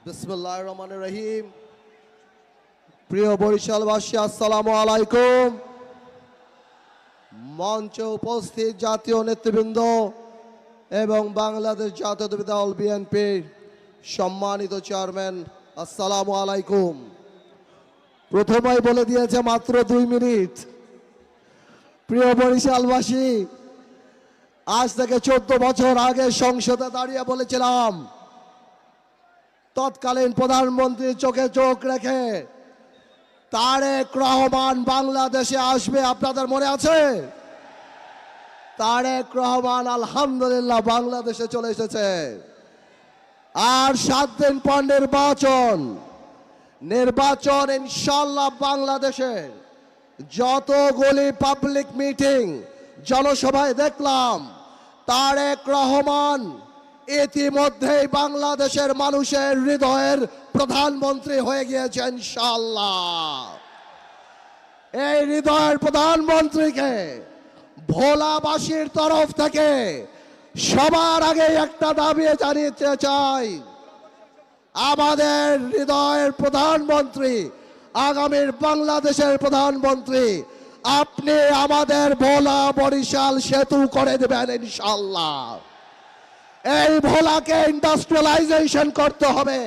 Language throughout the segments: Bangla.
বিসমিল্লাহির রহমানির রহিম। প্রিয় বরিশালবাসী, আসসালামু আলাইকুম। মঞ্চে উপস্থিত জাতীয় নেতৃবৃন্দ এবং বাংলাদেশ জাতীয়তাবাদী দল বিএনপির সম্মানিত চেয়ারম্যান, আসসালামু আলাইকুম। প্রথমেই বলে দিয়েছে মাত্র 2 মিনিট। প্রিয় বরিশালবাসী, আজ থেকে 14 বছর আগে সংসদে দাঁড়িয়ে বলেছিলাম তৎকালীন প্রধানমন্ত্রীর চোখে চোখ রেখে তারেক রহমান বাংলাদেশে আসবে। আপনাদের মনে আছে? তারেক রহমান আলহামদুলিল্লাহ বাংলাদেশে চলে এসেছে। আর 7 দিন পর নির্বাচন ইনশাআল্লাহ। বাংলাদেশে যতগুলি পাবলিক মিটিং জনসভায় দেখলাম, তারেক রহমান ইতিমধ্যেই বাংলাদেশের মানুষের হৃদয়ের প্রধানমন্ত্রী হয়ে গিয়েছে ইনশাআল্লাহ। এই হৃদয়ের প্রধানমন্ত্রীকে ভোলাবাসীর তরফ থেকে সবার আগে একটা দাবি জানিয়ে চাই, আমাদের হৃদয়ের প্রধানমন্ত্রী, আগামীর বাংলাদেশের প্রধানমন্ত্রী, আপনি আমাদের ভোলা বরিশাল সেতু করে দেবেন ইনশাআল্লাহ। এই ভোলাকে ইন্ডাস্ট্রিয়ালাইজেশন করতে হবে।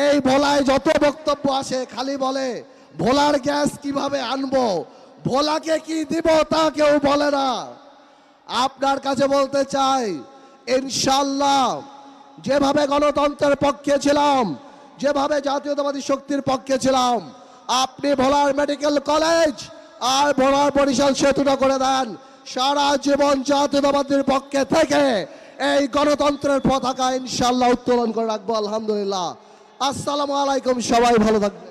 এই ভোলায় যত বক্তব্য আসে খালি বলে ভোলার গ্যাস কিভাবে আনবো, ভোলাকে কি দিব তা কেউ বলে না। আপনার কাছে বলতে চাই, ইনশাআল্লাহ যেভাবে গণতন্ত্রের পক্ষে ছিলাম, যেভাবে জাতীয়তাবাদী শক্তির পক্ষে ছিলাম, আপনি ভোলার মেডিকেল কলেজ আর ভোলার বরিশাল সেতুটা করে দেন। সারা জীবন জাতীয়তাবাদীর পক্ষে থেকে এই গণতন্ত্রের পতাকা ইনশাআল্লাহ উত্তোলন করে রাখবো। আলহামদুলিল্লাহ। আসসালামু আলাইকুম। সবাই ভালো থাকবেন।